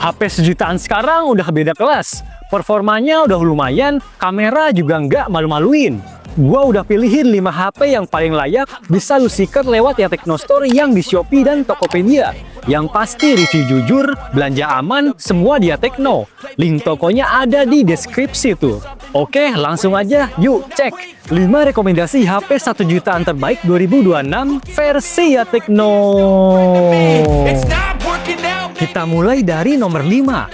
HP sejutaan sekarang udah beda kelas. Performanya udah lumayan, kamera juga nggak malu-maluin. Gua udah pilihin 5 HP yang paling layak bisa lu sikat lewat ya Teknostore yang di Shopee dan Tokopedia. Yang pasti review jujur, belanja aman, semua dia Tekno. Link tokonya ada di deskripsi tuh. Oke, langsung aja yuk cek 5 rekomendasi HP 1 jutaan terbaik 2026 versi ya Tekno. Kita mulai dari nomor 5.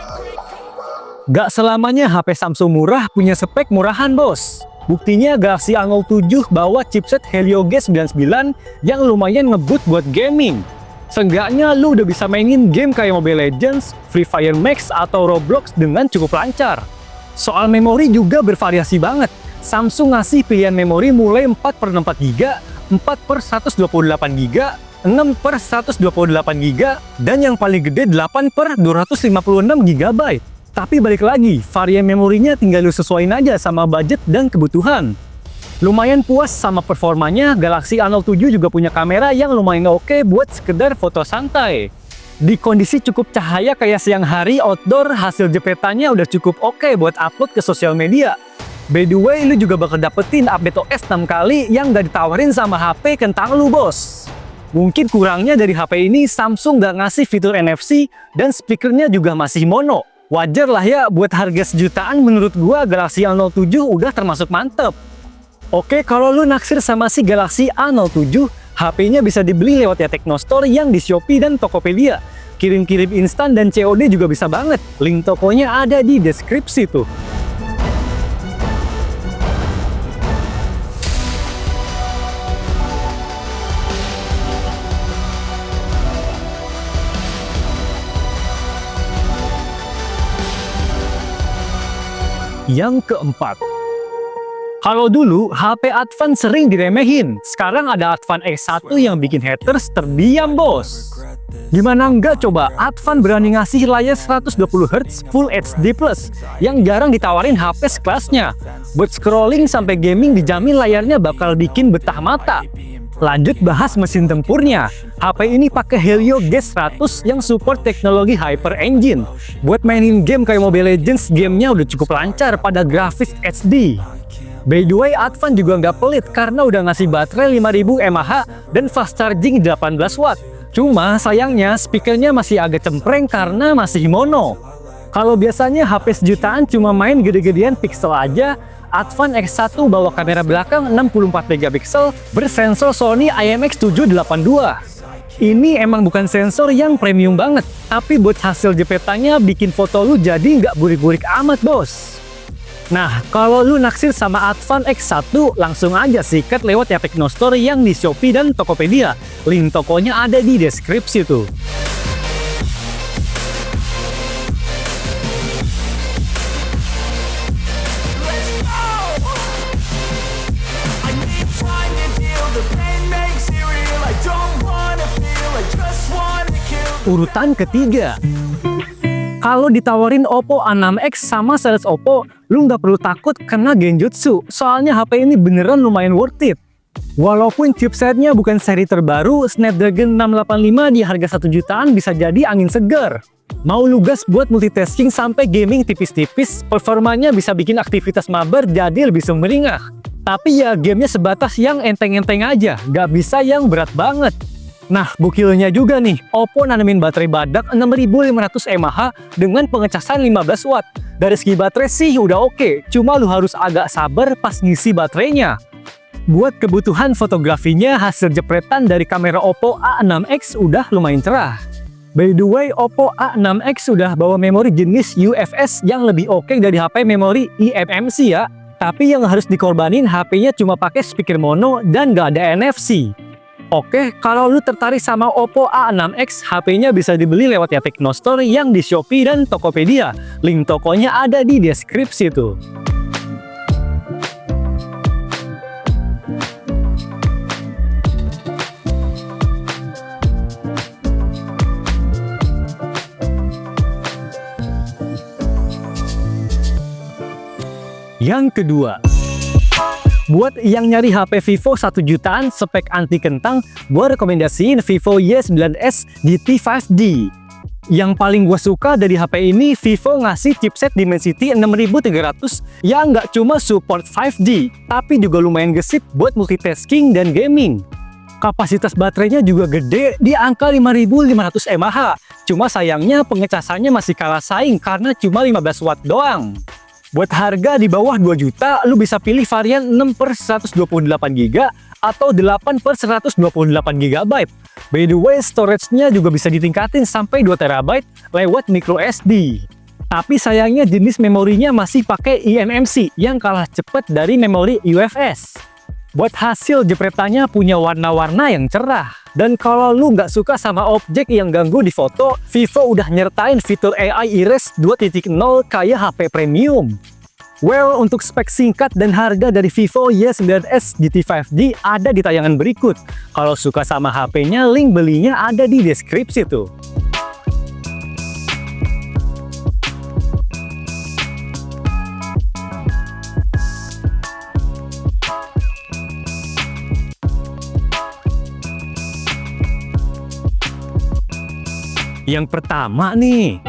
Gak selamanya HP Samsung murah punya spek murahan bos. Buktinya Galaxy A07 bawa chipset Helio G99 yang lumayan ngebut buat gaming. Seenggaknya lu udah bisa mainin game kayak Mobile Legends, Free Fire Max, atau Roblox dengan cukup lancar. Soal memori juga bervariasi banget. Samsung ngasih pilihan memori mulai 4/64GB, 4/128GB, 6/128GB, dan yang paling gede 8/256GB. Tapi balik lagi, varian memorinya tinggal lu sesuaiin aja sama budget dan kebutuhan. Lumayan puas sama performanya, Galaxy A07 juga punya kamera yang lumayan oke buat sekedar foto santai. Di kondisi cukup cahaya kayak siang hari outdoor, hasil jepretannya udah cukup oke buat upload ke sosial media. By the way, lu juga bakal dapetin update OS 6 kali yang gak ditawarin sama HP kentang lu bos. Mungkin kurangnya dari HP ini, Samsung gak ngasih fitur NFC dan speakernya juga masih mono. Wajar lah ya, buat harga sejutaan menurut gua Galaxy A07 udah termasuk mantep. Oke, kalau lu naksir sama si Galaxy A07, HP-nya bisa dibeli lewat ya Teknostore yang di Shopee dan Tokopedia. Kirim-kirim instan dan COD juga bisa banget. Link tokonya ada di deskripsi tuh. Yang keempat, kalau dulu HP Advan sering diremehin, sekarang ada Advan X1 yang bikin haters terdiam bos. Gimana enggak coba, Advan berani ngasih layar 120Hz Full HD Plus yang jarang ditawarin HP sekelasnya. Buat scrolling sampai gaming dijamin layarnya bakal bikin betah mata. Lanjut bahas mesin tempurnya. HP ini pakai Helio G100 yang support teknologi Hyper Engine. Buat mainin game kayak Mobile Legends, gamenya udah cukup lancar pada grafis HD. By the way, Advan juga nggak pelit karena udah ngasih baterai 5000 mAh dan fast charging 18 watt. Cuma sayangnya speakernya masih agak cempreng karena masih mono. Kalau biasanya HP sejutaan cuma main gede-gedean pixel aja, Advan X1 bawa kamera belakang 64MP bersensor Sony IMX782. Ini emang bukan sensor yang premium banget, tapi buat hasil jepretannya bikin foto lu jadi nggak burik-burik amat bos. Nah, kalau lu naksir sama Advan X1, langsung aja sikat lewat ya Teknostore yang di Shopee dan Tokopedia. Link tokonya ada di deskripsi tuh. Urutan ketiga, kalau ditawarin Oppo A6X sama sales Oppo, lu nggak perlu takut kena genjutsu, soalnya HP ini beneran lumayan worth it. Walaupun chipsetnya bukan seri terbaru, Snapdragon 685 di harga 1 jutaan bisa jadi angin segar. Mau lu gas buat multitasking sampai gaming tipis-tipis, performanya bisa bikin aktivitas mabar jadi lebih sumringah. Tapi ya gamenya sebatas yang enteng-enteng aja, nggak bisa yang berat banget. Nah, gokilnya juga nih, Oppo nanemin baterai badak 6500 mAh dengan pengecasan 15 watt. Dari segi baterai sih udah oke, cuma lu harus agak sabar pas ngisi baterainya. Buat kebutuhan fotografinya, hasil jepretan dari kamera Oppo A6X udah lumayan cerah. By the way, Oppo A6X sudah bawa memori jenis UFS yang lebih oke dari HP memori eMMC ya. Tapi yang harus dikorbanin, HP-nya cuma pakai speaker mono dan nggak ada NFC. Oke, kalau lu tertarik sama Oppo A6X, HP-nya bisa dibeli lewat ya Teknostore yang di Shopee dan Tokopedia. Link tokonya ada di deskripsi tuh. Yang kedua, buat yang nyari HP Vivo 1 jutaan spek anti kentang, gua rekomendasiin Vivo Y9S GT 5D. Yang paling gue suka dari HP ini, Vivo ngasih chipset Dimensity 6300 yang nggak cuma support 5G, tapi juga lumayan gesit buat multitasking dan gaming. Kapasitas baterainya juga gede di angka 5500 mAh. Cuma sayangnya pengecasannya masih kalah saing karena cuma 15 watt doang. Buat harga di bawah 2 juta, lu bisa pilih varian 6/128GB atau 8/128GB. By the way, storage-nya juga bisa ditingkatin sampai 2TB lewat microSD. Tapi sayangnya jenis memorinya masih pakai eMMC yang kalah cepat dari memori UFS. Buat hasil jepretannya punya warna-warna yang cerah. Dan kalau lu nggak suka sama objek yang ganggu di foto, Vivo udah nyertain fitur AI Iris 2.0 kayak HP premium. Well, untuk spek singkat dan harga dari Vivo Y9s GT 5G ada di tayangan berikut. Kalau suka sama HP-nya, link belinya ada di deskripsi tuh. Yang pertama nih,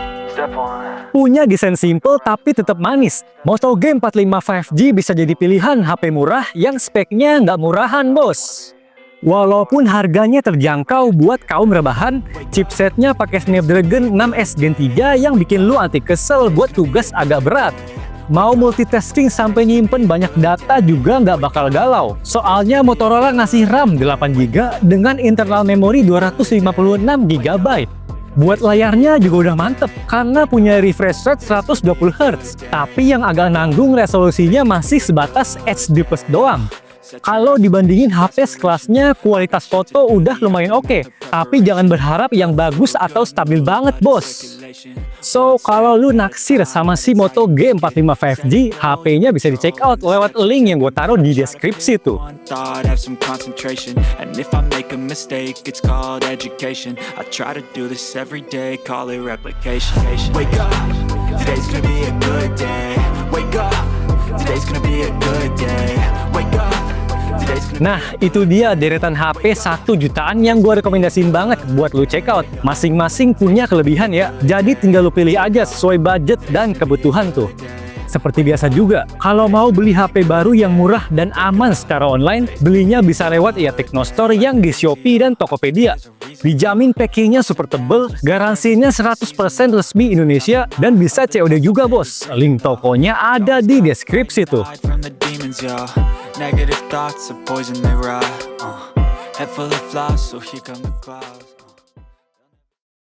punya desain simple tapi tetap manis. Moto G45 5G bisa jadi pilihan HP murah yang speknya nggak murahan, bos. Walaupun harganya terjangkau buat kaum rebahan, chipsetnya pakai Snapdragon 6S Gen 3 yang bikin lu anti kesel buat tugas agak berat. Mau multitasking sampai nyimpen banyak data juga nggak bakal galau. Soalnya Motorola ngasih RAM 8GB dengan internal memori 256GB. Buat layarnya juga udah mantep karena punya refresh rate 120Hz. Tapi yang agak nanggung resolusinya masih sebatas HD+ doang. Kalau dibandingin HP sekelasnya, kualitas foto udah lumayan oke. Tapi jangan berharap yang bagus atau stabil banget, bos. So, kalau lu naksir sama si Moto G45 5G, HP-nya bisa di-check out lewat link yang gue taruh di deskripsi tuh. Nah, itu dia deretan HP 1 jutaan yang gue rekomendasiin banget buat lu check out. Masing-masing punya kelebihan ya, jadi tinggal lu pilih aja sesuai budget dan kebutuhan tuh. Seperti biasa juga, kalau mau beli HP baru yang murah dan aman secara online, belinya bisa lewat ya Teknostore yang di Shopee dan Tokopedia. Dijamin packingnya super tebel, garansinya 100% resmi Indonesia, dan bisa COD juga, bos. Link tokonya ada di deskripsi tuh. Negative thoughts are poison, they rot. Head full of flies, so here come the clouds.